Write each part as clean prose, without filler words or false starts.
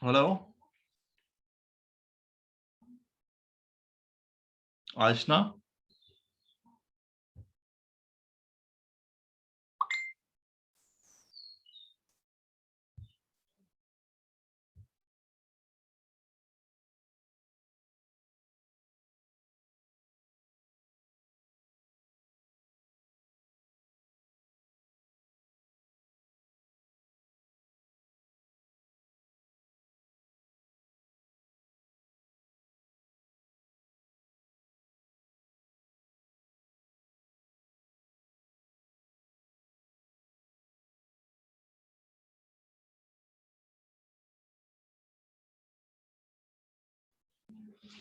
Hello Ashna.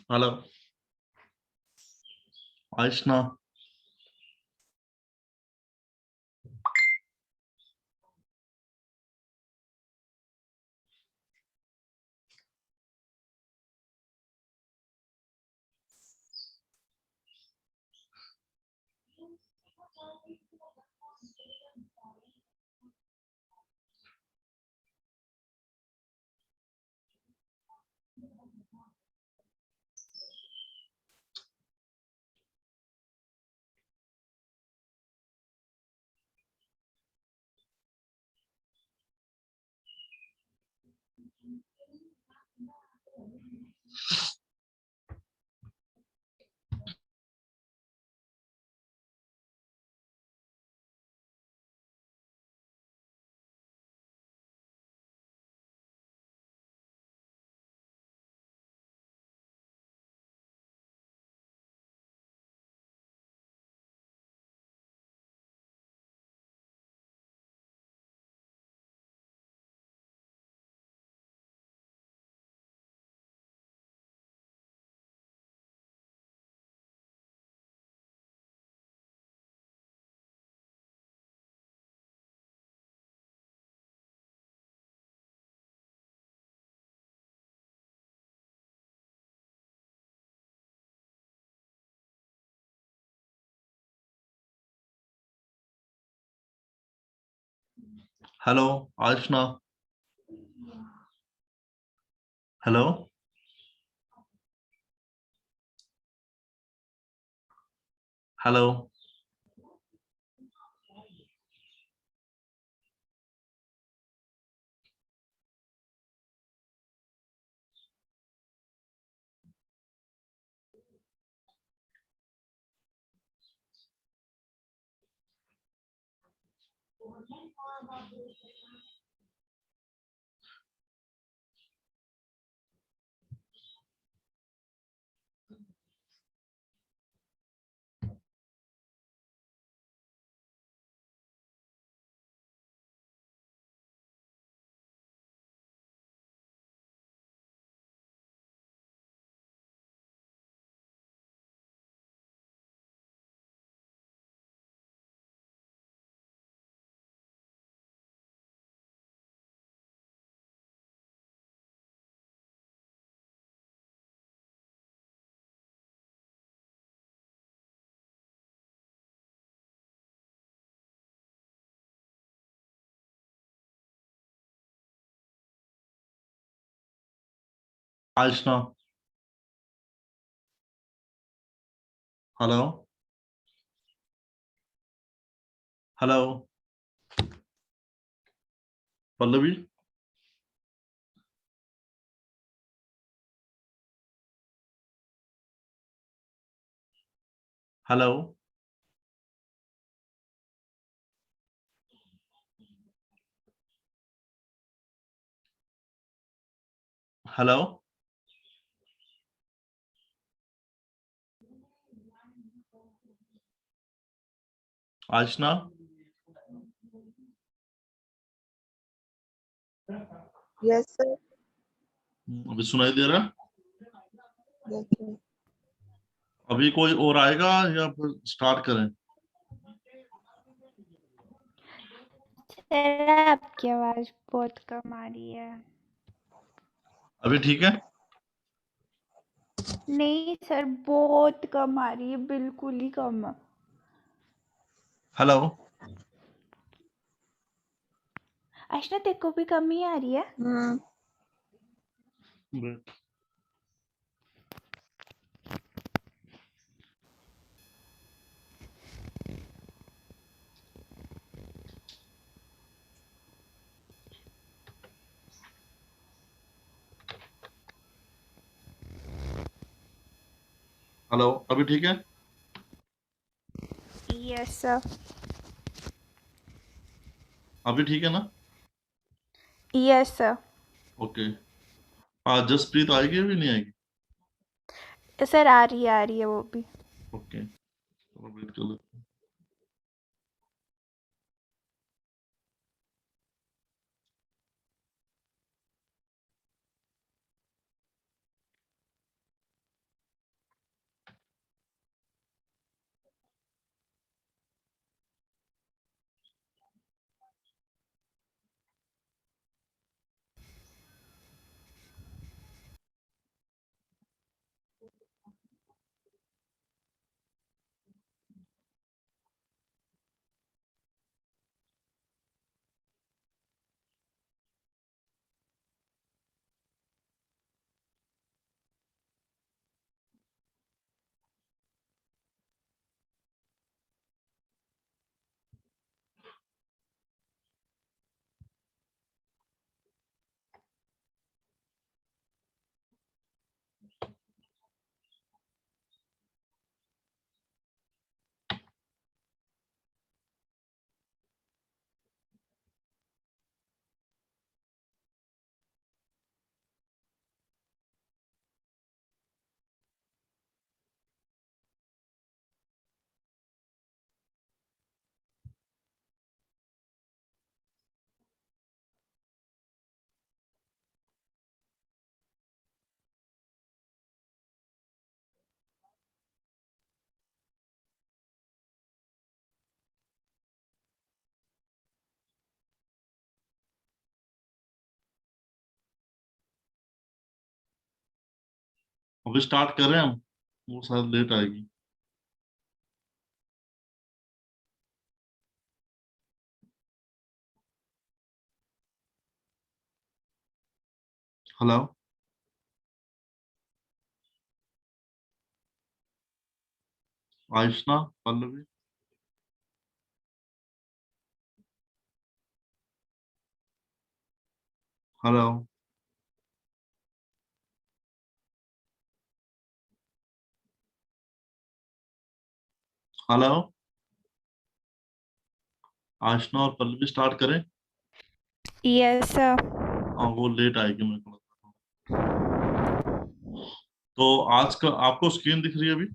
Hello Ashna. Hello Ashna. Hello hello Ashna. Hello hello Pallavi. Hello hello Ashna. Yes sir. अभी सुनाई दे रहा? Yes sir. अभी कोई और आएगा या फिर स्टार्ट करें? सर आपकी आवाज बहुत कम आ रही है। अभी ठीक है? नहीं सर, बहुत कम आ रही है, बिल्कुल ही कम। हेलो आशना तेरे को भी कम ही आ रही है? Great. हेलो, अभी ठीक है? Yes sir. अभी ठीक है ना? Yes sir. ओके। आज जसप्रीत आएगी अभी नहीं आएगी? सर आ रही है वो भी। ओके, चलो वेट कर लेते हैं। अभी स्टार्ट कर रहे हैं हम, वो शायद लेट आएगी। हेलो, आयुष्ना, पल्लवी। हेलो, हेलो, आयुष्ना और पल्लवी स्टार्ट करें? Yes sir. हाँ, वो लेट आएगी मेरे को लगता है। तो आज का आपको स्क्रीन दिख रही है अभी?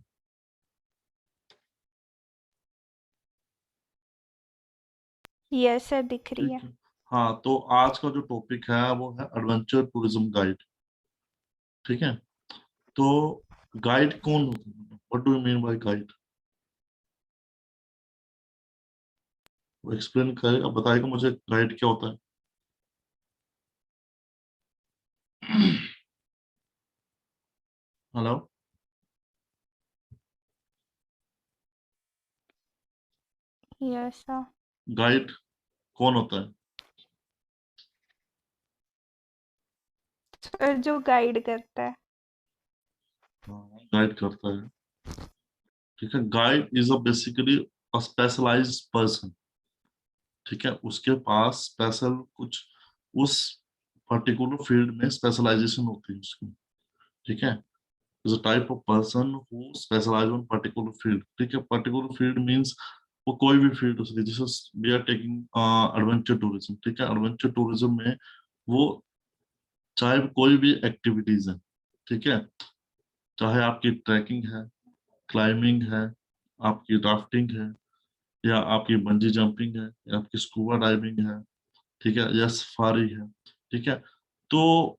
यस सर दिख रही ठीक है। है। हाँ, तो आज का जो टॉपिक है वो है एडवेंचर टूरिज्म गाइड। ठीक है। तो गाइड कौन होता है? What do you mean by guide? वो एक्सप्लेन करेगा, बताएगा मुझे गाइड क्या होता है। हेलो। Yes sir. गाइड कौन होता है? सर जो गाइड करता है। गाइड करता है। ठीक है, guide is a basically a specialized person. ठीक है, उसके पास स्पेशल कुछ उस पर्टिकुलर फील्ड में स्पेशलाइजेशन होती है उसकी। ठीक है, is a type of person who specialize on particular field. ठीक है, पर्टिकुलर फील्ड मींस वो कोई भी फील्ड हो सकती है। जैसे we are taking adventure tourism. ठीक है, एडवेंचर टूरिज्म में वो चाहे कोई भी एक्टिविटीज है। ठीक है, चाहे आपकी ट्रैकिंग है, क्लाइंबिंग है, आपकी राफ्टिंग है, या आपकी बंजी जंपिंग है, या आपकी स्कूबा डाइविंग है। ठीक है, या सफारी है। ठीक है, तो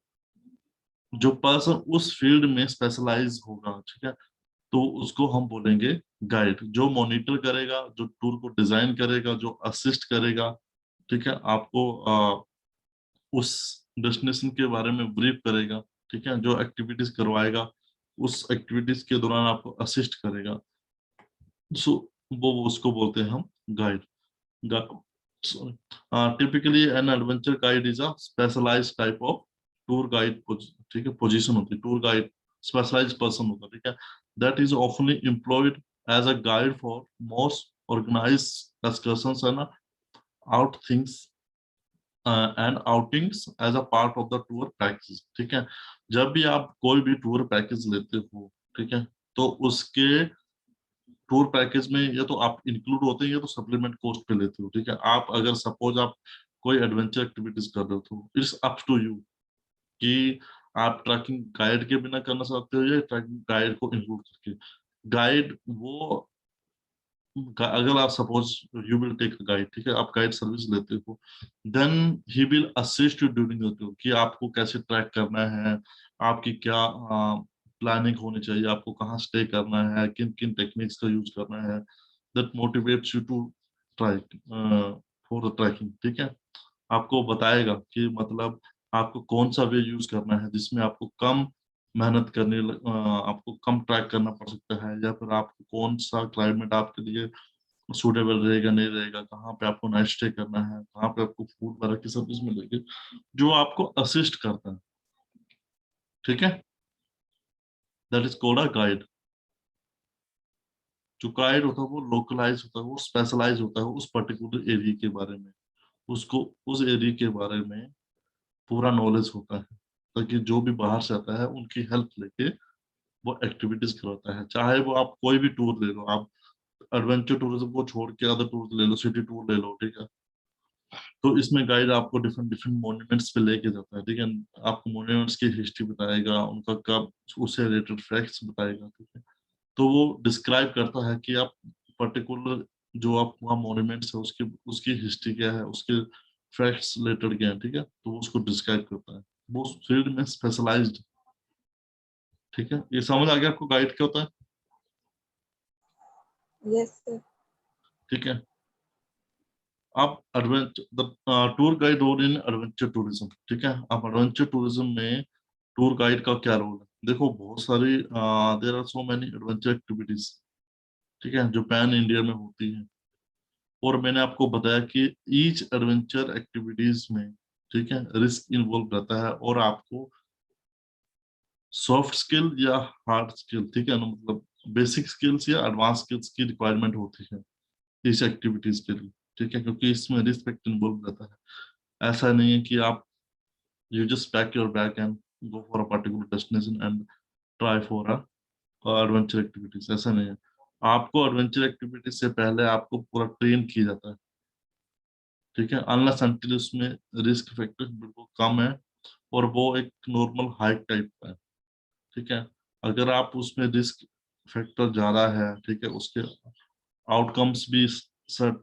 जो पर्सन उस फील्ड में स्पेशलाइज होगा, ठीक है, तो उसको हम बोलेंगे गाइड। जो मॉनिटर करेगा, जो टूर को डिजाइन करेगा, जो असिस्ट करेगा। ठीक है, आपको उस डेस्टिनेशन के बारे में ब्रीफ करेगा। ठीक है, जो एक्टिविटीज करवाएगा, उस एक्टिविटीज के दौरान आपको असिस्ट करेगा। सो वो उसको बोलते हैं हम guide. Typically, an adventure guide is a specialized type of tour guide, ठीक है, पोजीशन होती है, टूर गाइड स्पेशलाइज्ड पर्सन होता है, ठीक है, दैट इज ऑफनली employed as a guide for most organized excursions and out things and outings as a part of the tour package, ठीक है। जब भी आप कोई भी टूर पैकेज लेते हो, ठीक है, तो उसके टूर पैकेज में या तो आप इंक्लूड होते हैं या तो सप्लीमेंट कॉस्ट पे लेते हो, ठीक है। आप अगर सपोज आप कोई एडवेंचर एक्टिविटीज कर रहे हो तो इट्स अप टू यू कि आप ट्रैकिंग गाइड के बिना करना चाहते हो या ट्रैकिंग गाइड को इंक्लूड करके। गाइड वो अगर आप suppose you will take guide, ठीक है, आप गाइड सर्विस लेते हो, then he will assist you during the tour कि आपको कैसे ट्रैक करना है, आपकी क्या प्लानिंग होनी चाहिए, आपको कहाँ स्टे करना है, किन किन टेक्निक्स का यूज करना है, that motivates you to trek for the trekking, ठीक है। आपको बताएगा कि मतलब आपको कौन सा वे यूज करना है जिसमें आपको कम मेहनत आपको कम ट्रैक करना पड़ सकता है, या फिर आपको कौन सा क्लाइमेट आपके लिए सूटेबल रहेगा नहीं रहेगा, कहाँ पे आपको नाइट स्टे करना है, कहाँ पे आपको फूड वगैरह की सर्विस मिलेगी, जो आपको असिस्ट करता है, ठीक है। That is called a guide. जो गाइड होता है वो लोकलाइज होता है, वो स्पेशलाइज होता है उस पर्टिकुलर एरिया के बारे में, उसको उस एरिया के बारे में पूरा नॉलेज होता है, ताकि जो भी बाहर से आता है उनकी हेल्प लेके वो एक्टिविटीज करवाता है। चाहे वो आप कोई भी टूर ले लो, आप एडवेंचर टूरिज्म को छोड़ के अदर टूर ले लो, सिटी टूर ले लो, ठीक है, तो इसमें गाइड आपको डिफरेंट डिफरेंट मॉन्यूमेंट्स पे लेके जाता है, ठीक है। आपको मॉन्यूमेंट्स की हिस्ट्री बताएगा, उनका कब, उससे रिलेटेड फैक्ट्स बताएगा, ठीक है। तो वो डिस्क्राइब करता है कि आप पर्टिकुलर जो आप वहाँ मॉन्यूमेंट्स है उसकी उसकी हिस्ट्री क्या है, उसके फैक्ट्स रिलेटेड क्या है, ठीक है, तो वो उसको डिस्क्राइब करता है। वो फील्ड में स्पेशलाइज्ड, ठीक है। ये समझ आ गया आपको गाइड क्या होता है, Yes, sir. ठीक है। आप adventure the tour guide role in adventure tourism, ठीक है। आप एडवेंचर टूरिज्म में टूर गाइड का क्या रोल है, देखो बहुत सारी there are so many adventure activities, ठीक है, जो पैन इंडिया में होती है। और मैंने आपको बताया कि ईच एडवेंचर एक्टिविटीज में, ठीक है, रिस्क इन्वॉल्व रहता है, और आपको सॉफ्ट स्किल या हार्ड स्किल, ठीक है ना, मतलब बेसिक स्किल्स या एडवांस स्किल्स की रिक्वायरमेंट होती है इस एक्टिविटीज के लिए, ठीक है, क्योंकि इसमें रिस्क फैक्टर इन्वॉल्व रहता है। ऐसा नहीं है कि आप you just pack your bag and go for a particular destination and try for a adventure activities, ऐसा नहीं है। आपको एडवेंचर एक्टिविटीज से पहले आपको पूरा ट्रेन किया जाता है, ठीक है, अनलेस अनटिल उसमें रिस्क फैक्टर बिल्कुल कम है और वो एक नॉर्मल हाइक टाइप का है, ठीक है। अगर आप उसमें रिस्क फैक्टर ज्यादा है, ठीक है, उसके आउटकम्स भी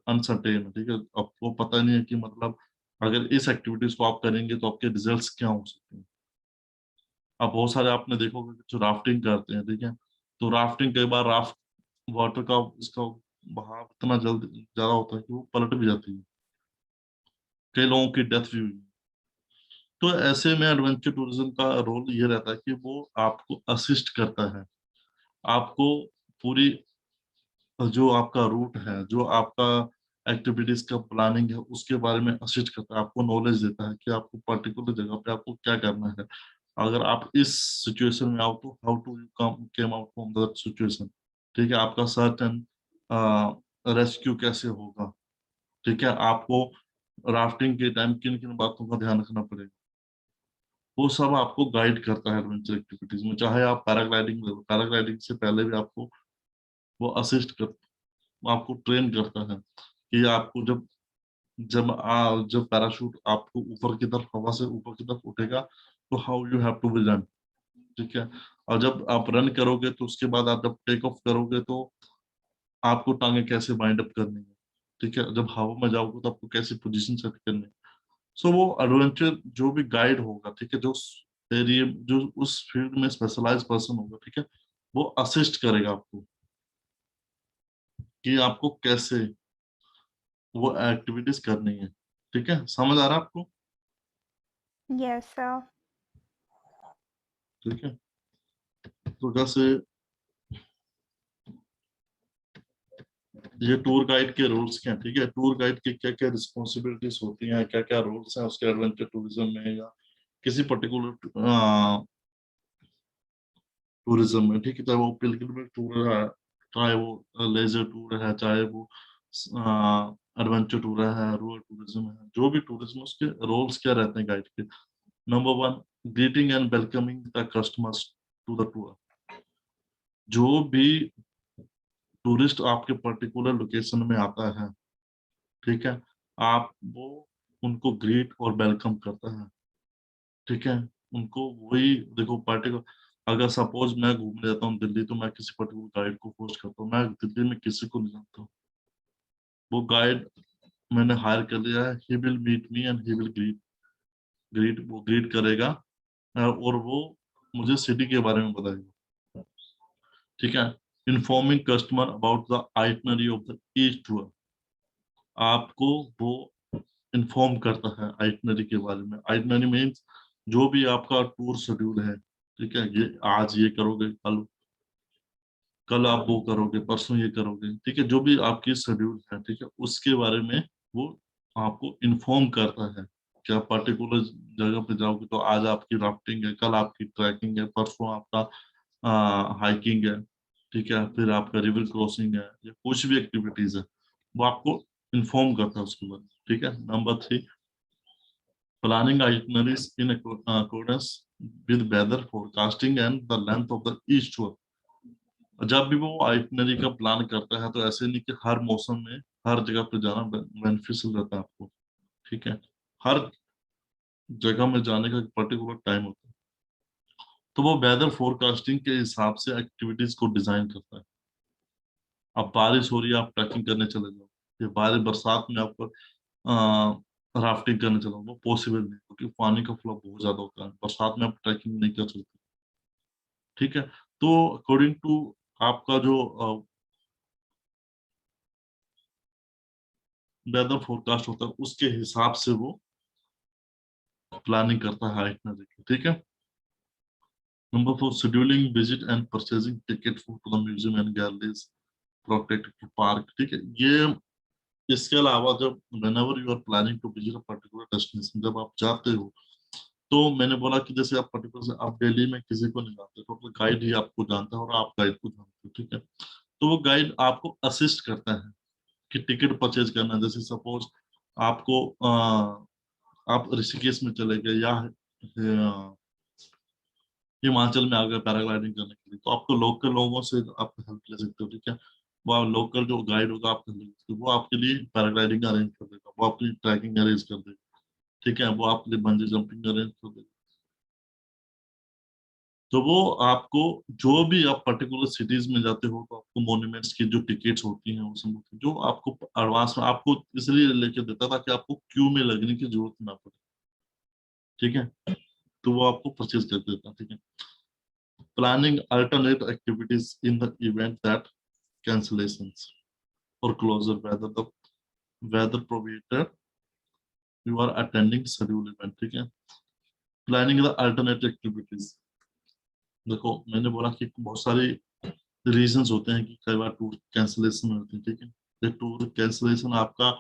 अनसर्टेन है, ठीक है, आपको पता नहीं है कि मतलब अगर इस एक्टिविटीज को आप करेंगे तो आपके रिजल्ट्स क्या हो सकते हैं। अब बहुत सारे आपने देखोगे कि जो राफ्टिंग करते हैं, ठीक है, तो राफ्टिंग कई बार राफ्ट वाटर का इसका बहाव इतना जल्द ज्यादा होता है कि वो पलट भी जाती है, कई लोगों की डेथ भी हुई है। तो ऐसे में एडवेंचर टूरिज्म का रोल ये रहता है कि वो आपको असिस्ट करता है, आपको पूरी जो आपका रूट है, जो आपका एक्टिविटीज का प्लानिंग है उसके बारे में असिस्ट करता है, आपको नॉलेज देता है कि आपको पर्टिकुलर जगह पे आपको क्या करना है। अगर आप इस सिचुएशन में आओ तो how to you come came out from that situation, ठीक है, आपका सर्च एंड रेस्क्यू कैसे होगा, ठीक है, आपको राफ्टिंग के टाइम किन किन बातों का ध्यान रखना पड़ेगा, वो सब आपको गाइड करता है एडवेंचर एक्टिविटीज में। चाहे आप पैराग्लाइडिंग ले लो, पैराग्लाइडिंग से पहले भी आपको वो असिस्ट कर, आपको ट्रेन करता है कि आपको जब जब पैराशूट आपको ऊपर की तरफ, हवा से ऊपर की तरफ उठेगा, तो how you have to be run, ठीक है। और जब आप रन करोगे तो उसके बाद आप जब टेक ऑफ करोगे तो आपको टांगे कैसे बाइंड अप करनी है, ठीक है, जब हवा में जाओगे तो आपको कैसी पोजीशन सेट करनी है। सो वो एडवेंचर जो भी गाइड होगा, ठीक है, जो एरिया जो उस फील्ड में स्पेशलाइज पर्सन होगा, ठीक है, वो असिस्ट करेगा आपको कि आपको कैसे वो एक्टिविटीज करनी है, ठीक है, समझ आ रहा है आपको, यस सर। ठीक है। तो जैसे ये टूर गाइड के रूल्स क्या हैं, ठीक है, टूर गाइड की क्या क्या रिस्पॉन्सिबिलिटीज होती हैं, क्या क्या रूल्स हैं उसके एडवेंचर टूरिज्म में, या किसी पर्टिकुलर टूरिज्म में, ठीक है, चाहे वो पिलग्रिमेज टूर है, चाहे वो लेजर टूर है, चाहे वो एडवेंचर टूर है, रूरल टूरिज्म है, जो भी टूरिज्म, उसके रोल्स क्या रहते हैं गाइड के। Number one, greeting and welcoming the customers to the tour. जो भी टूरिस्ट आपके पर्टिकुलर लोकेशन में आता है, ठीक है, आप वो उनको ग्रीट और वेलकम करता है, ठीक है। उनको वही देखो, पर्टिकुलर अगर सपोज मैं घूमने जाता हूँ दिल्ली, तो मैं किसी पर्टिकुलर गाइड को पोस्ट करता हूँ, मैं दिल्ली में किसी को नहीं जानता हूँ, वो गाइड मैंने हायर कर लिया है, he will meet me and he will greet greet वो ग्रीट करेगा, और वो मुझे सिटी के बारे में बताएगा, ठीक है। Informing customer about the itinerary of the each tour. आपको वो इन्फॉर्म करता है आइटनरी के बारे में। आइटनरी मीन्स जो भी आपका टूर शेड्यूल है, ठीक है, ये आज ये करोगे, कल कल आप वो करोगे, परसों ये करोगे, ठीक है, जो भी आपकी शेड्यूल है, ठीक है, उसके बारे में वो आपको इन्फॉर्म करता है कि आप पर्टिकुलर जगह पे जाओगे तो आज आपकी राफ्टिंग है, कल आपकी ट्रैकिंग है, परसों आपका हाइकिंग है, ठीक है, फिर आपका रिवर क्रॉसिंग है, या कुछ भी एक्टिविटीज है, वो आपको इन्फॉर्म करता है उसके बारे में, ठीक है। Number three, planning itineraries in accordance with weather forecasting and the length of the each tour। जब भी वो आइटनरी का प्लान करता है, तो ऐसे नहीं कि हर मौसम में हर जगह पे जाना बेनिफिशियल रहता है आपको, ठीक है। हर जगह में जाने का एक पर्टिकुलर टाइम होता है, तो वो वेदर फोरकास्टिंग के हिसाब से एक्टिविटीज को डिजाइन करता है। अब बारिश हो रही है, आप ट्रैकिंग करने चले जाओ, या बारिश बरसात में आपको राफ्टिंग करने चलो, वो पॉसिबल नहीं, क्योंकि पानी का फ्लो बहुत ज्यादा होता है, बरसात में आप ट्रैकिंग नहीं कर सकते, ठीक है। तो अकॉर्डिंग टू आपका जो वेदर फोरकास्ट होता है, उसके हिसाब से वो प्लानिंग करता है आइटनरी की, ठीक है। Number four, scheduling visit and purchasing ticket for to the museum and galleries, protected park, ठीक है। ये इसके अलावा जब whenever you are planning to visit a particular destination, जब आप जाते हो, तो मैंने बोला कि जैसे आप पर्टिकुलर से आप दिल्ली में किसी को नहीं जानते, तो गाइड ही आपको जानता है और आप गाइड को जानते हो, ठीक है। तो वो गाइड आपको असिस्ट करता है कि टिकट परचेज करना। जैसे सपोज आपको आप ऋषिकेश में चले गए, या हिमाचल में आ गए पैराग्लाइडिंग करने के लिए, तो आपको लोकल लोगों से आप हेल्प ले सकते हो, ठीक है। वो लोकल जो गाइड होगा आपको ले सकते हो, वो आपके लिए पैराग्लाइडिंग अरेंज कर देगा, वो आपके लिए ट्रैकिंग अरेंज कर देगा, ठीक है, वो आपके लिए बंजी जंपिंग अरेंज कर देगा। तो वो आपको, जो भी आप पर्टिकुलर सिटीज में जाते हो, तो आपको मॉन्यूमेंट्स की जो टिकट्स होती हैं, वो सब जो आपको एडवांस में आपको इसलिए लेके देता था कि आपको क्यू में लगने की जरूरत ना पड़े, ठीक है, तो वो आपको परचेज कर देता, ठीक है। Planning alternate activities in the event that cancellations or closure, whether the weather provided you are attending scheduled event, ठीक है। प्लानिंग द अल्टरनेट एक्टिविटीज, देखो मैंने बोला कि बहुत सारे रीजंस होते हैं कि कई बार टूर कैंसिलेशन होते हैं, ठीक है। ये टूर कैंसिलेशन आपका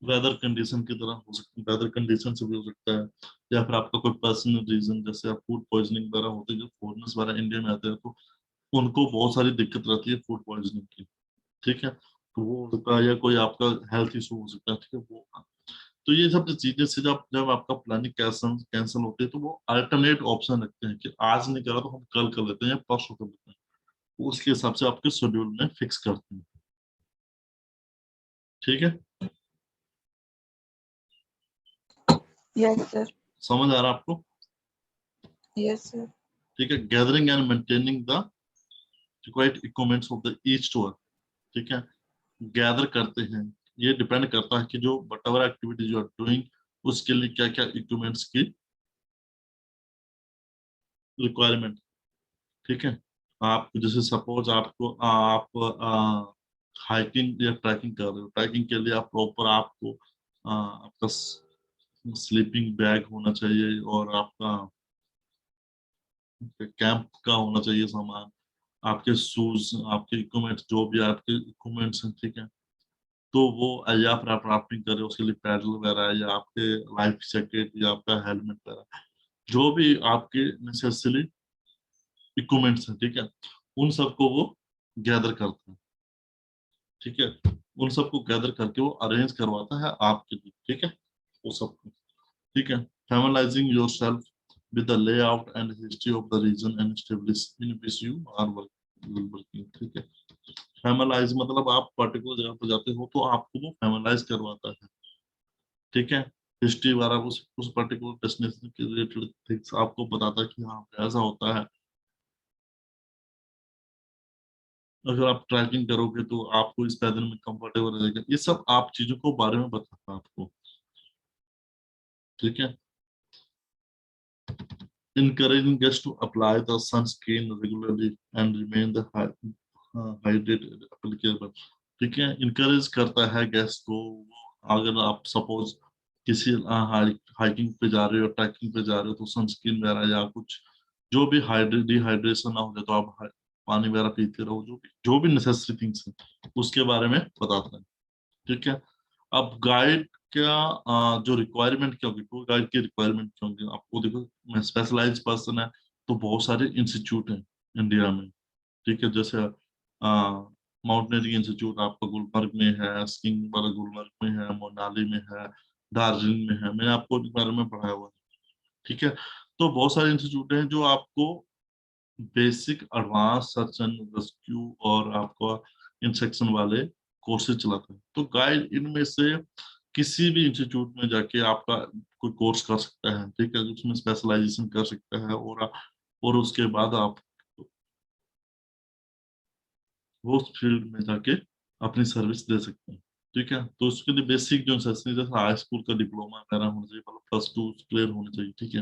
वेदर कंडीशन की तरह हो सकती है, वेदर कंडीशन से भी हो सकता है, या फिर आपका कोई पर्सनल रीजन, जैसे आप फूड पॉइजनिंग वगैरह होते हैं, जो फॉरेनर्स वगैरह इंडिया में आते हैं, तो उनको बहुत सारी दिक्कत रहती है फूड पॉइजनिंग की, ठीक है। तो वो हो सकता है, या कोई आपका हेल्थ इशू हो सकता है, ठीक है, वो। तो ये सब चीजें से जब जब आपका प्लानिंग कैंसल कैंसिल होती है, तो वो अल्टरनेट ऑप्शन रखते हैं कि आज नहीं करा तो हम कल कर लेते हैं या परसों कर लेते हैं, वो उसके हिसाब से आपके शेड्यूल में फिक्स करते हैं, ठीक है। Yes, sir. समझ आ रहा है आपको? Yes, sir. ठीक है। Gathering and maintaining the required equipments of the each tour, ठीक है। गैदर करते हैं, ये डिपेंड करता है कि जो whatever activity you are doing, उसके लिए क्या क्या इक्विपमेंट्स की रिक्वायरमेंट, ठीक है। आप जैसे सपोज आपको आप हाइकिंग या ट्रैकिंग कर रहे हो, ट्रैकिंग के लिए आप प्रॉपर आपको आपका स्लीपिंग बैग होना चाहिए, और आपका कैंप का होना चाहिए सामान, आपके शूज, आपके इक्विपमेंट्स, जो भी आपके इक्विपमेंट्स हैं, ठीक है। तो वो या फिर आप राफ्टिंग कर रहे हो उसके लिए पैडल वगैरह या आपके लाइफ जैकेट या आपका हेलमेट वगैरह जो भी आपके नेसेसरी इक्विपमेंट्स हैं, ठीक है, उन सबको वो गैदर करता है, ठीक है, उन सबको गैदर करके वो अरेंज करवाता है आपके लिए, ठीक है, वो सब, ठीक है। फैमिलाइजिंग yourself with the layout and history of the region and establish in which you are working, ठीक है। फैमिलाइज मतलब आप पर्टिकुलर जगह पर जाते हो तो आपको वो फैमिलाइज करवाता है, ठीक है। हिस्ट्री वगैरह उस पर्टिकुलर डेस्टिनेशन के रिलेटेड थिंग्स आपको बताता है कि हाँ ऐसा होता है। अगर आप ट्रैकिंग करोगे तो आपको इस पैदल में कंफर्टेबल रहेगा, ये सब आप चीजों को बारे में बताता है आपको, ठीक है। Encouraging guests to apply the sunscreen regularly and remain the hydrated applicable, ठीक है। इनकरेज करता है गेस्ट को, अगर आप सपोज किसी हाइकिंग पे जा रहे हो ट्रैकिंग पे जा रहे हो तो सनस्क्रीन वगैरह या कुछ जो भी डिहाइड्रेशन ना हो जाए तो आप पानी वगैरह पीते रहो, जो भी नेसेसरी थिंग्स है उसके बारे में बताता है, ठीक है। अब गाइड क्या जो रिक्वायरमेंट क्या होगी, टूर गाइड की रिक्वायरमेंट क्या होगी, आपको देखो मैं स्पेशलाइज्ड पर्सन है तो बहुत सारे इंस्टीट्यूट हैं इंडिया में, ठीक है। जैसे माउंटेनियरिंग इंस्टीट्यूट आपका गुलमर्ग में है, स्कीइंग वाला गुलमर्ग में है, मनाली में है, दार्जिलिंग में है, मैंने आपको इनके बारे में पढ़ाया हुआ है, ठीक है। तो बहुत सारे इंस्टीट्यूट हैं जो आपको basic advance search and rescue और आपका इंसेक्शन वाले कोर्सेज चलाते हैं। तो गाइड इनमें से किसी भी इंस्टीट्यूट में जाके आपका कोई कोर्स कर सकता है, ठीक है, उसमें स्पेशलाइजेशन कर सकता है और उसके बाद आप वो फील्ड में जाके अपनी सर्विस दे सकते हैं, ठीक है। तो उसके लिए बेसिक जो नेसेसरी जैसे हाई स्कूल का डिप्लोमा वगैरह होना चाहिए, मतलब +2 क्लियर होना चाहिए, ठीक है।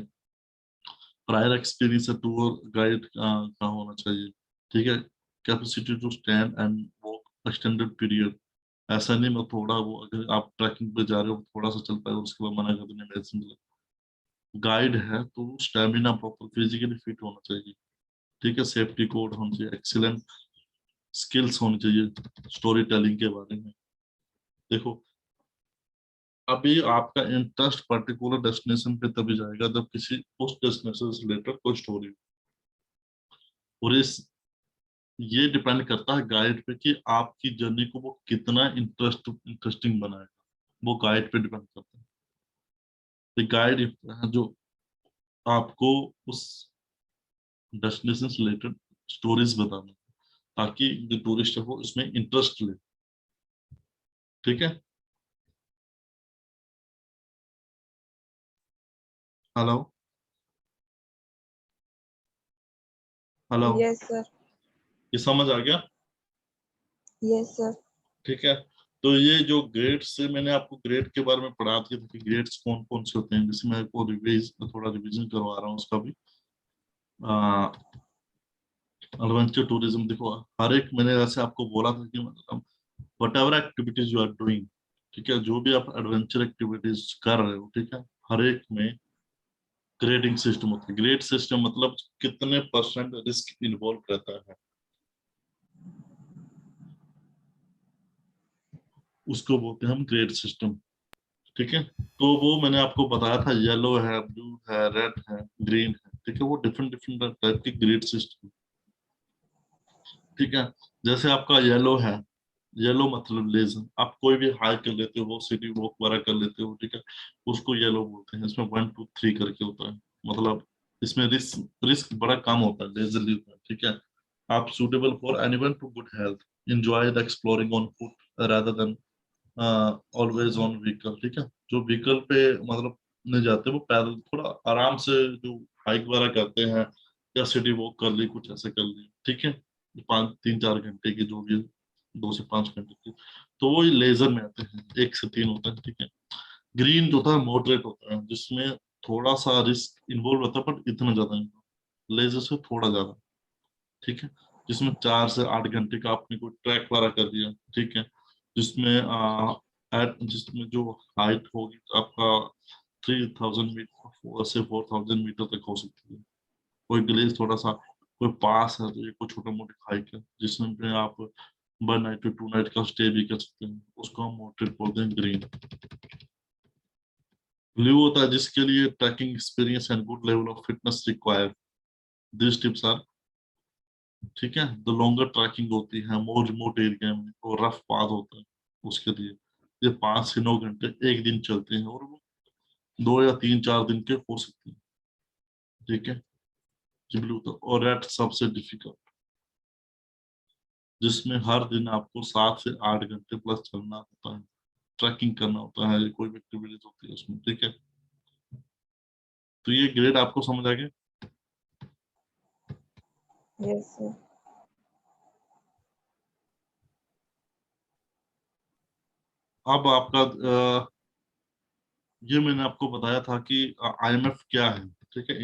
प्रायर एक्सपीरियंस टूर गाइड का होना चाहिए, ठीक है। Capacity to stand and walk extended period, ऐसा नहीं मैं थोड़ा वो अगर आप ट्रैकिंग पे जा रहे हो थोड़ा सा चल पाए उसके बाद मना कर देने मेडिसिन गाइड है तो स्टेमिना प्रॉपर फिजिकली फिट होना चाहिए, ठीक है। सेफ्टी कोड होना चाहिए, एक्सीलेंट स्किल्स होनी चाहिए स्टोरी टेलिंग के बारे में। देखो अभी आपका इंटरेस्ट पर्टिकुलर डेस्टिनेशन पे तभी जाएगा जब किसी उस डेस्टिनेशन से रिलेटेड कोई स्टोरी, और इस ये डिपेंड करता है गाइड पे कि आपकी जर्नी को वो कितना इंटरेस्टिंग बनाएगा, वो गाइड पे डिपेंड करता है। तो गाइड जो आपको उस डेस्टिनेशन से रिलेटेड स्टोरीज बताना ताकि जो टूरिस्ट है वो इसमें इंटरेस्ट ले, ठीक है। Hello hello, Yes, sir. ये समझ आ गया, Yes, sir. ठीक है। तो ये जो ग्रेड्स से मैंने आपको ग्रेड के बारे में पढ़ा दिया था कि ग्रेड्स कौन कौन से होते हैं, जिसमें मैं आपको थोड़ा रिवीजन करवा रहा हूँ उसका भी। एडवेंचर टूरिज्म देखो हर एक मैंने ऐसे आपको बोला था कि मतलब whatever activities you are doing, ठीक है, जो भी आप एडवेंचर एक्टिविटीज कर रहे हो, ठीक है, हर एक में ग्रेडिंग सिस्टम होता है। ग्रेड सिस्टम मतलब कितने परसेंट रिस्क इन्वॉल्व रहता है उसको बोलते हैं हम ग्रेड सिस्टम, ठीक है। तो वो मैंने आपको बताया था येलो है, ब्लू है, रेड है, ग्रीन है, ठीक है, वो डिफरेंट डिफरेंट टाइप की ग्रेड सिस्टम, ठीक है। जैसे आपका येलो है, येलो मतलब लेजर, आप कोई भी हाइक कर लेते हो सिटी वॉक वगैरह कर लेते हो, ठीक है, उसको येलो बोलते हैं। इसमें 1 2 3 करके होता है, मतलब इसमें रिस्क रिस्क बड़ा कम होता है, लेजरली होता है, ठीक है। आप suitable for anyone to good health, enjoy the exploring on foot rather than always on vehicle, ठीक है। जो व्हीकल पे मतलब नहीं जाते वो पैदल थोड़ा आराम से जो हाइक वगैरह करते हैं या सिटी वॉक कर ली कुछ ऐसे कर ली, ठीक है, 3 4 घंटे की जो भी 2 से 5 घंटे की, तो वो लेजर में आते हैं, 1 से 3 होता है, ठीक है। ग्रीन जो होता है मॉडरेट होता है जिसमें थोड़ा सा रिस्क इन्वॉल्व होता है बट इतना ज्यादा नहीं, लेजर से थोड़ा ज्यादा, ठीक है। जिसमें 4 से 8 घंटे का आपने कोई ट्रैक वगैरह कर दिया, ठीक है, जिसमें जिसमें जो हाइट होगी आपका 3000 मीटर से 4000 मीटर तक हो सकती है। कोई ग्लेस थोड़ा सा कोई पास है तो ये कोई छोटा मोटा हाइक है जिसमें आप 1 नाइट टू 2 नाइट का स्टे भी कर सकते हैं, उसको हम मॉडरेट बोलते हैं। ग्रीन ब्लू होता है जिसके लिए trekking experience and good level of fitness required. This tips are, ठीक है, द लॉन्गर ट्रैकिंग होती है मोर रिमोट एरिया में और रफ पाथ होता है, उसके लिए ये 5 से 9 घंटे एक दिन चलते हैं, और वो 2 या 3 4 दिन के हो सकते हैं, ठीक है। जी ब्लू तो, और रेड सबसे डिफिकल्ट, जिसमें हर दिन आपको 7 से 8 घंटे प्लस चलना होता है, ट्रैकिंग करना होता है, कोई भी एक्टिविटीज होती है उसमें, ठीक है। तो ये ग्रेड आपको समझ आ गया। Yes, sir. अब आपका ये मैंने आपको बताया था कि IMF क्या है, ठीक है,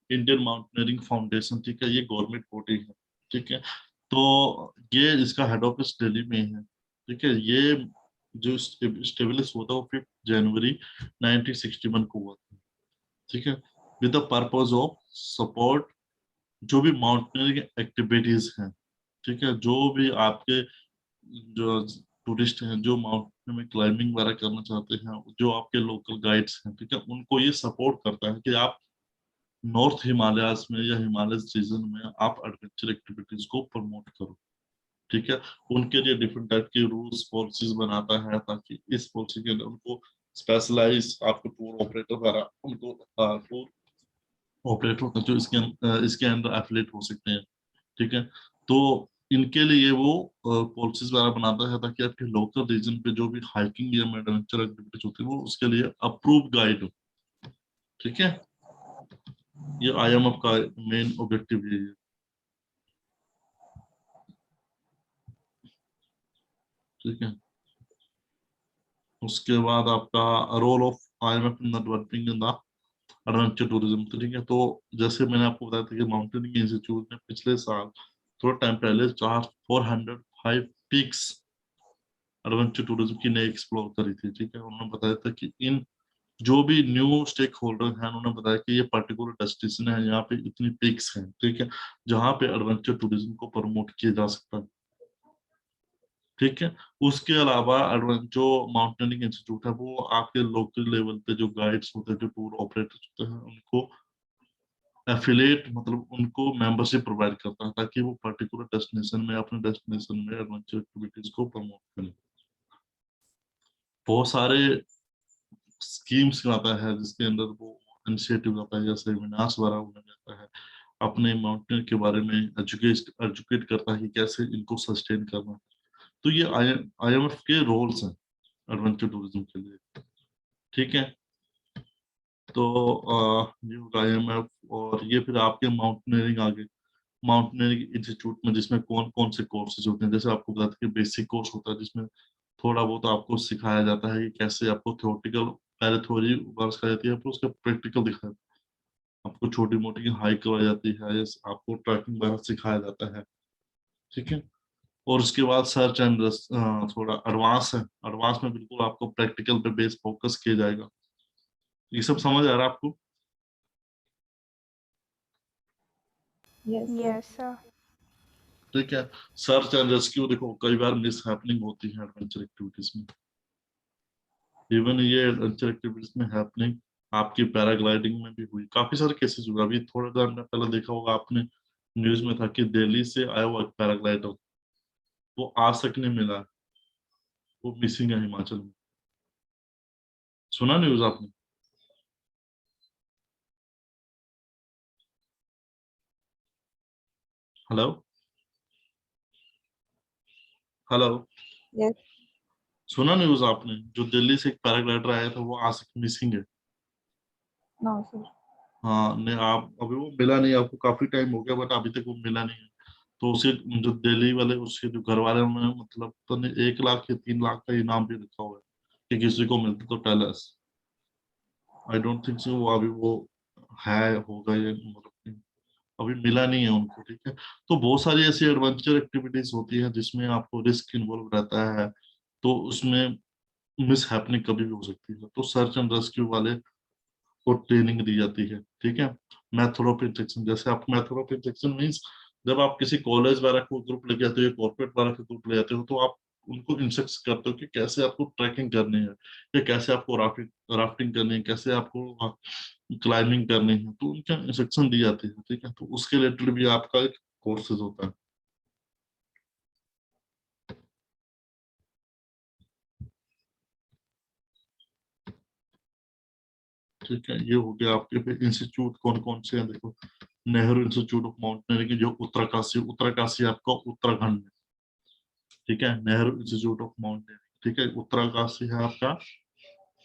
इंडियन माउंटेनियरिंग फाउंडेशन, ठीक है, ये गवर्नमेंट बॉडी है, ठीक है। तो ये इसका हेड ऑफिस दिल्ली में है, ठीक है। ये जो स्टेब्लिश हुआ था वो 5 जनवरी 1961 को हुआ था, ठीक है, with the purpose of support जो भी माउंटेनियरिंग एक्टिविटीज हैं, ठीक है, जो भी आपके जो टूरिस्ट हैं जो माउंटेन में क्लाइंबिंग वगैरह करना चाहते हैं, जो आपके लोकल गाइड्स हैं, ठीक है, उनको ये सपोर्ट करता है कि आप नॉर्थ हिमालयाज में या हिमालय रीजन में आप एडवेंचर एक्टिविटीज को प्रमोट करो, ठीक है। उनके लिए डिफरेंट टाइप के रूल्स पॉलिसीज बनाता है, ताकि इस पॉलिसी के अंदर उनको स्पेशलाइज आपको टूर ऑपरेटर वगैरह उनको टूर ऑपरेटर होते हैं जो इसके अंदर एफिलेट हो सकते हैं, ठीक है। तो इनके लिए वो पॉलिसीज वगैरह बनाता है, ताकि आपके लोकल रीजन पे जो भी हाइकिंग या एडवेंचर एक्टिविटीज होती है वो उसके लिए अप्रूव गाइड हो, ठीक है। ये IMF का मेन ऑब्जेक्टिव ये है, ठीक है। उसके बाद आपका role of IMF in developing in the adventure tourism, ठीक है। तो जैसे मैंने आपको बताया था कि माउंटेनिंग इंस्टीट्यूट ने पिछले साल थोड़ा टाइम पहले 405 पीक्स एडवेंचर टूरिज्म की नई एक्सप्लोर करी थी, ठीक है। उन्होंने बताया था कि इन जो भी न्यू स्टेक होल्डर हैं उन्होंने बताया कि ये पर्टिकुलर डेस्टिनेशन है, यहाँ पे इतनी पिक्स हैं, ठीक है, जहाँ पे एडवेंचर टूरिज्म को प्रमोट किया जा सकता है, ठीक है। उसके अलावा जो माउंटेनिंग इंस्टीट्यूट है वो आपके लोकल लेवल पे जो गाइड्स होते हैं, जो टूर ऑपरेटर्स होते हैं, उनको एफिलेट मतलब उनको मेंबरशिप प्रोवाइड करता है, ताकि वो पर्टिकुलर डेस्टिनेशन में अपने डेस्टिनेशन में एडवेंचर एक्टिविटीज को प्रमोट करें। बहुत सारे स्कीम्स आता है जिसके अंदर वो इनिशिएटिव आता है, जैसे विनाश द्वारा उन्होंने आता है, अपने माउंटेन के बारे में एजुकेट करता है कि कैसे इनको सस्टेन करना है। तो ये IMF के रोल्स हैं एडवेंचर टूरिज्म के लिए, ठीक है। तो ये IMF, और ये फिर आपके माउंटेनियरिंग आगे माउंटेनियरिंग इंस्टीट्यूट में जिसमें कौन कौन से कोर्सेज होते हैं, जैसे आपको बताते हैं कि बेसिक कोर्स होता है जिसमें थोड़ा बहुत आपको सिखाया जाता है कि कैसे आपको थ्योरेटिकल पहले थ्योरी वर्क सिखाई जाती है, फिर उसका प्रैक्टिकल दिखाया जाता है, आपको छोटी मोटी हाइक करवाई जाती है, आपको ट्रैकिंग वगैरह सिखाया जाता है, ठीक है। और उसके बाद सर्च एंड थोड़ा एडवांस है, एडवांस में बिल्कुल आपको प्रैक्टिकल पे बेस फोकस किया जाएगा। ये सब समझ आ रहा है आपको? Yes, sir. Yes sir. ठीक है। सर्च एंड रेस्क्यू देखो कई बार मिस हैपनिंग होती है एडवेंचर एक्टिविटीज में, इवन ये एडवेंचर एक्टिविटीज में हैपनिंग आपकी पैराग्लाइडिंग में भी हुई, काफी सारे केसेस हुए। अभी थोड़ा टाइम पहले देखा होगा आपने, न्यूज में था कि दिल्ली से आया हुआ एक पैराग्लाइडर वो आज तक नहीं मिला है, वो मिसिंग है हिमाचल में। सुना न्यूज आपने? Hello, hello, Yes. सुना न्यूज आपने, जो दिल्ली से एक पैराग्लाइडर आया था वो आज तक मिसिंग है। No, sir. हाँ, नहीं आप अभी वो मिला नहीं, आपको काफी टाइम हो गया बट अभी तक वो मिला नहीं है। तो उसे जो दिल्ली वाले उसके जो घर वाले उन्होंने मतलब तो नहीं 1 लाख या 3 लाख का इनाम भी रखा हुआ है कि किसी को मिलता तो tell us. I don't think so वो अभी वो है, होगा ये मतलब अभी मिला नहीं है उनको, ठीक है। तो बहुत सारी ऐसी एडवेंचर एक्टिविटीज होती है जिसमें आपको रिस्क इन्वॉल्व रहता है, तो उसमें मिस हैपनिंग कभी भी हो सकती है, तो सर्च एंड रेस्क्यू वाले को ट्रेनिंग दी जाती है, ठीक है। मेथड ऑफ इंजेक्शन, जैसे आप मेथड ऑफ इंजेक्शन मीन्स जब आप किसी कॉलेज वगैरह को ग्रुप लेके आते हो या कॉर्पोरेट वगैरह के ग्रुप ले जाते हो तो आप उनको इंस्ट्रक्ट करते हो कि कैसे आपको ट्रैकिंग करनी है या कैसे आपको राफ्टिंग करनी है, कैसे आपको क्लाइंबिंग करनी है, तो उनका इंस्ट्रक्शन दी जाती है। ठीक है, तो उसके रिलेटेड भी आपका एक कोर्सेज होता है। ठीक है, ये हो गया आपके फिर इंस्टीट्यूट कौन कौन से हैं, देखो नेहरू इंस्टीट्यूट ऑफ माउंटेनियरिंग जो उत्तरकाशी आपका उत्तराखंड में। ठीक है, नेहरू इंस्टीट्यूट ऑफ माउंटेनियरिंग, ठीक है, उत्तरकाशी है आपका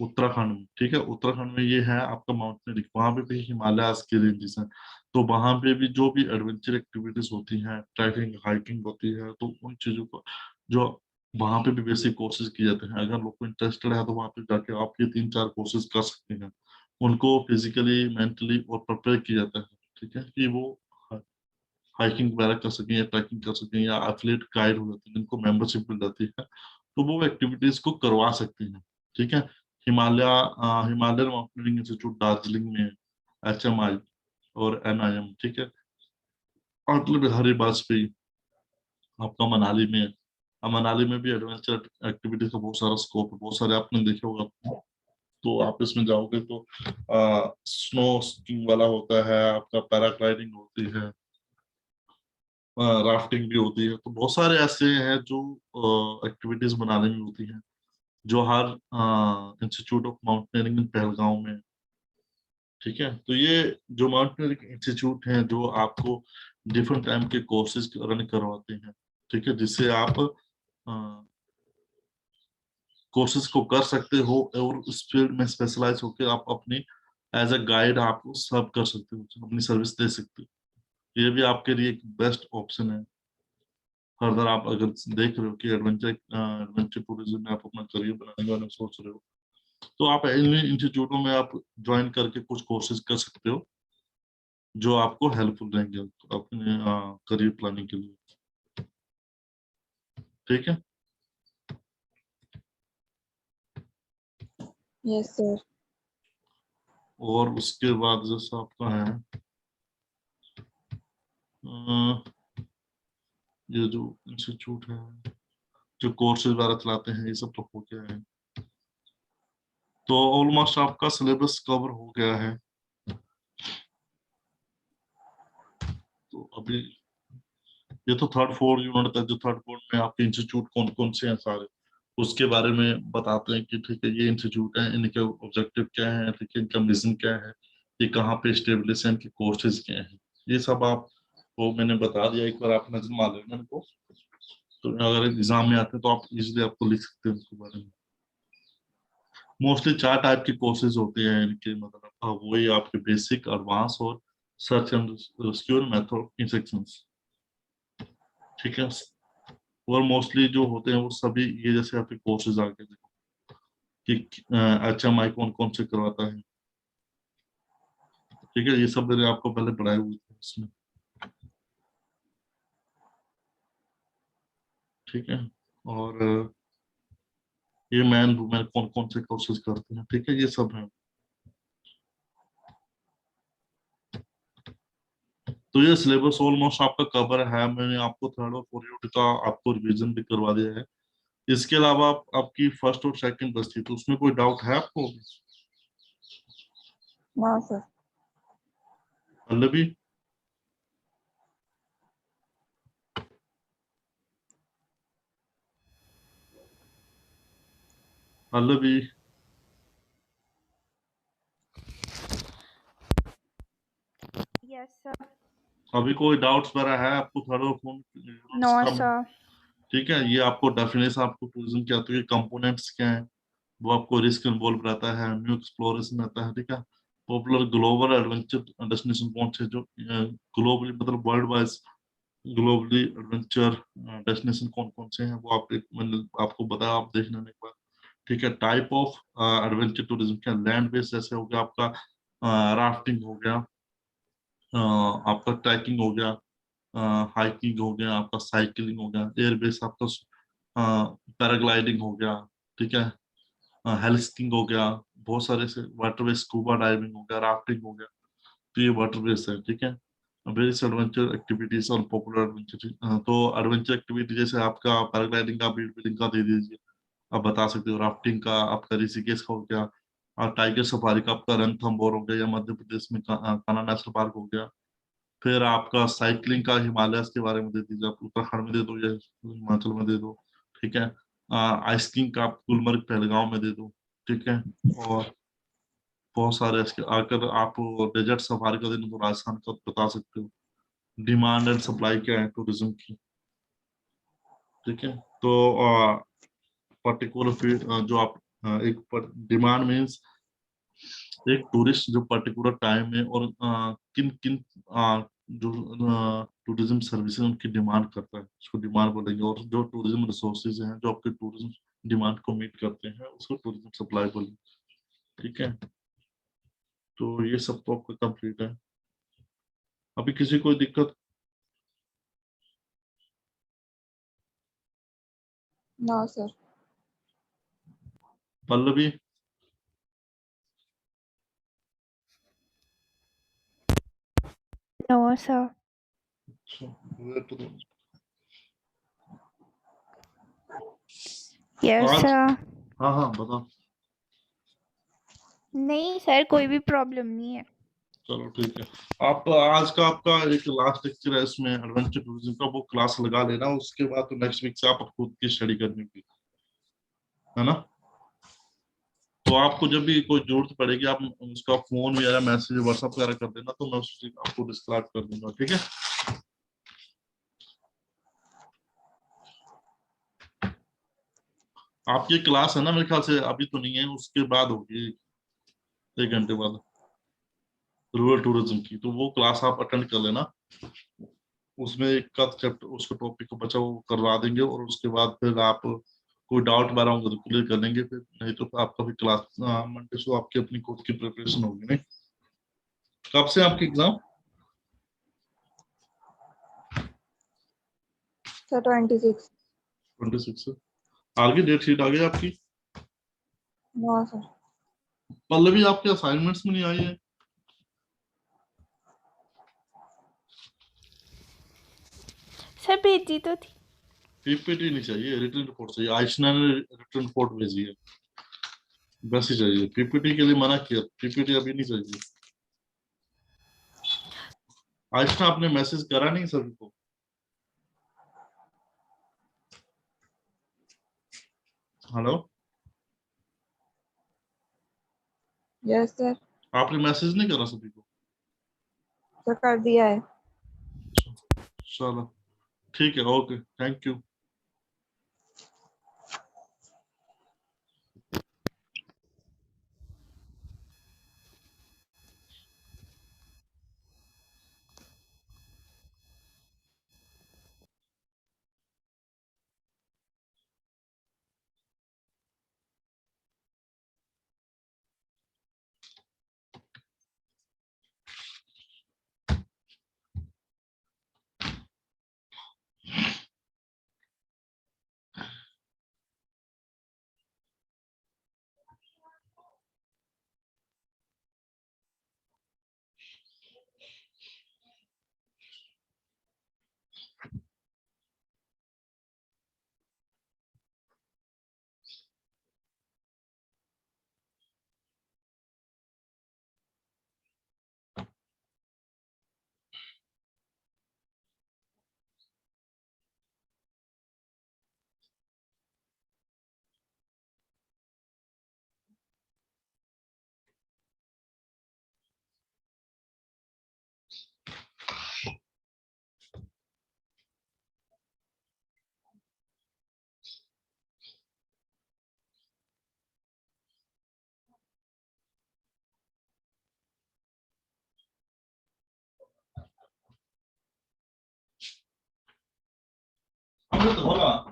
उत्तराखंड में। ठीक है, उत्तराखंड में ये है आपका माउंटेनियरिंग, वहां पे भी हिमालयाज की रेंजेस हैं, तो वहां पे भी जो भी एडवेंचर एक्टिविटीज होती हैं, ट्रैकिंग हाइकिंग होती है, तो उन चीजों को जो वहां पे भी बेसिक कोर्सेज किए जाते हैं। अगर लोग को इंटरेस्टेड है तो वहां पे जाके आप ये 3-4 कोर्सेज कर सकते हैं। उनको फिजिकली मेंटली और प्रिपेयर किया जाता है। ठीक है, कि वो हाइकिंग वगैरह कर सकें या ट्रैकिंग कर सकें, या एथलीट गाइड हो जाते हैं जिनको मेंबरशिप मिल जाती है, तो वो एक्टिविटीज को करवा सकते हैं। ठीक है, हिमालयन माउंटेनियरिंग इंस्टीट्यूट दार्जिलिंग में, HMI और NIM। ठीक है, अटल बिहारी वाजपेयी आपका मनाली में है। मनाली में भी एडवेंचर एक्टिविटीज का बहुत सारा स्कोप है, बहुत सारे आपने देखे होगा। तो आप इसमें जाओगे तो स्नो स्कीइंग वाला होता है आपका, पैराग्लाइडिंग होती है, राफ्टिंग भी होती है, तो बहुत सारे ऐसे हैं जो एक्टिविटीज बनाने में होती हैं, जो हर इंस्टीट्यूट ऑफ माउंटेनियरिंग इन पहलगांव में। ठीक है, तो ये जो माउंटेनियरिंग इंस्टीट्यूट हैं जो आपको डिफरेंट टाइम के कोर्सेज रन करवाते हैं। ठीक है, जिससे आप कोर्सेज को कर सकते हो और उस फील्ड में स्पेशलाइज होकर आप अपनी एज अ गाइड आप सर्व कर सकते हो, अपनी सर्विस दे सकते हो। ये भी आपके लिए एक बेस्ट ऑप्शन है। फर्दर आप अगर देख रहे हो कि एडवेंचर टूरिज्म में आप अपना करियर बनाने के बारे में सोच रहे हो, तो आप इन इंस्टीट्यूटों में आप ज्वाइन करके कुछ कोर्सेज कर सकते हो जो आपको हेल्पफुल रहेंगे अपने करियर प्लानिंग के लिए। ठीक है, Yes, sir. और उसके बाद जैसा आपका है अ, ये जो इंस्टीट्यूट है जो कोर्सेज वगैरह चलाते हैं, ये सब तो हो गया है। तो ऑलमोस्ट आपका सिलेबस कवर हो गया है। तो अभी ये तो थर्ड फोर्थ यूनिट तक, जो थर्ड फोर्थ में आपके इंस्टीट्यूट कौन कौन से हैं सारे उसके बारे में बताते हैं कि ठीक है ये इंस्टीट्यूट है, इनके ऑब्जेक्टिव क्या है, ठीक है इनका मिशन क्या है, ये कहाँ पे स्टेब्लिश है, इनके कोर्सेज क्या हैं, ये सब आपको मैंने बता दिया। एक बार आप नजर मार लेना इनको, तो अगर एग्जाम में आते हैं तो आप इजीली आपको लिख सकते हैं उसके बारे में। मोस्टली 4 टाइप के कोर्सेज होते हैं इनके, मतलब वही आपके बेसिक, एडवांस और search and rescue method instructions. ठीक है, और मोस्टली जो होते हैं वो सभी ये जैसे आपके कोर्सेज आगे देखो कि HMI कौन कौन से करवाता है। ठीक है, ये सब मैंने आपको पहले पढ़ाए हुए थे इसमें। ठीक है, और ये मैन वुमेन कौन कौन से कोर्सेज करते हैं, ठीक है ये सब है। तो ये सिलेबस ऑलमोस्ट आपका कवर है, मैंने आपको थर्ड और फोर्थ यूनिट का आपको रिवीजन भी करवा दिया है। इसके अलावा आपकी फर्स्ट और सेकंड बस थी, तो उसमें कोई डाउट है आपको? No, sir. Pallavi, Pallavi yes sir. अभी कोई डाउट्स वगैरह है आपको थर्ड और फोर्थ नो यूनिट्स का? सर। ठीक है, ये आपको डेफिनेशन आपको टूरिज्म क्या होती है, कंपोनेंट्स क्या है, वो आपको रिस्क इन्वॉल्व रहता है, न्यू एक्सप्लोरेशन रहता है। ठीक है, पॉपुलर ग्लोबल एडवेंचर डेस्टिनेशन कौन से जो ग्लोबली मतलब world wise globally adventure destination कौन कौन से हैं, वो आप मैंने आपको बताया, आप देख लेने के बाद। ठीक है, टाइप ऑफ एडवेंचर टूरिज्म क्या, लैंड बेस्ड जैसे हो गया आपका, राफ्टिंग हो गया, आपका ट्रैकिंग हो गया, हाइकिंग हो गया, आपका साइकिलिंग हो गया, एयर बेस आपका पैराग्लाइडिंग हो गया। ठीक है, हेलिस्किंग हो गया, बहुत सारे से वाटर बेस, स्कूबा डाइविंग हो गया, राफ्टिंग हो गया, तो ये वाटर बेस है। ठीक है, वेरियस एडवेंचर एक्टिविटीज और पॉपुलर एडवेंचर। तो एडवेंचर एक्टिविटी जैसे आपका पैराग्लाइडिंग का, बीड का दे दीजिए, आप बता सकते हो। राफ्टिंग का आपका ऋषिकेश का हो गया, और टाइगर सफारी का आपका रणथंबोर हो गया, या मध्य प्रदेश में कान्हा नेशनल पार्क हो गया। फिर आपका साइकिलिंग का हिमालय के बारे में दे दीजिए, आप उत्तराखंड में दे दो या हिमाचल में दे दो। ठीक है। आइसकिंग का आप गुलमर्ग पहलगांव में दे दो। ठीक है। और बहुत सारे इसके आकर आप डेजर्ट सफारी का दिन तो राजस्थान का बता सकते हो। डिमांड एंड सप्लाई क्या है टूरिज्म की। ठीक है। तो पर्टिकुलर फील्ड जो आप एक डिमांड मीन्स एक टूरिस्ट जो पर्टिकुलर टाइम में और किन किन जो टूरिज्म सर्विसेज उनकी डिमांड करता है, उसको डिमांड बोलेंगे। और जो टूरिज्म रिसोर्सेज हैं जो आपके टूरिज्म डिमांड को मीट करते हैं, उसको टूरिज्म सप्लाई बोलेंगे। ठीक है। तो ये सब तो आपका कंप्लीट है। अभी किसी कोई दिक्कत? No, sir. Pallavi? No sir. अच्छा, वेट करो। यस आज सर। हाँ हाँ बताओ। नहीं सर, कोई भी प्रॉब्लम नहीं है। चलो ठीक है। आप आज का आपका एक लास्ट लेक्चर है, इसमें एडवेंचर टूरिज्म का, वो क्लास लगा लेना। उसके बाद तो नेक्स्ट वीक से आप खुद की स्टडी करनी होगी, है ना? तो आपको जब भी कोई जरूरत पड़ेगी, आप उसका फोन वगैरह मैसेज व्हाट्सएप वगैरह कर देना, तो मैं उससे आपको डिस्क्राइब कर दूंगा। ठीक है। आपकी क्लास है ना, मेरे ख्याल से अभी तो नहीं है, उसके बाद होगी 1 घंटे बाद, रूरल टूरिज्म की। तो वो क्लास आप अटेंड कर लेना। उसमें एक का चैप्टर, उसका टॉपिक को बचा वो करवा देंगे, और उसके बाद फिर आप कोई डाउट वगैरह होंगे तो क्लियर कर लेंगे। फिर नहीं तो आपका भी क्लास मंडे से आपकी अपनी खुद की प्रिपरेशन होगी। नहीं, कब से आपकी एग्जाम? Sir, 26. 26 से आगे डेट शीट आ गई आपकी? No, sir. पल्लवी, आपके असाइनमेंट्स में नहीं आई है? सर भेजी तो थी। पीपीटी नहीं चाहिए, रिटन रिपोर्ट चाहिए। आयशना ने रिटन रिपोर्ट भेजी है, वैसे चाहिए। पीपीटी के लिए मना किया, पीपीटी अभी नहीं चाहिए। आयशना, आपने मैसेज करा नहीं सभी को? Hello, Yes, sir. आपने मैसेज नहीं करा सभी को? Sir, कर दिया है। चलो ठीक है, ओके, थैंक यू। हमने तो बोला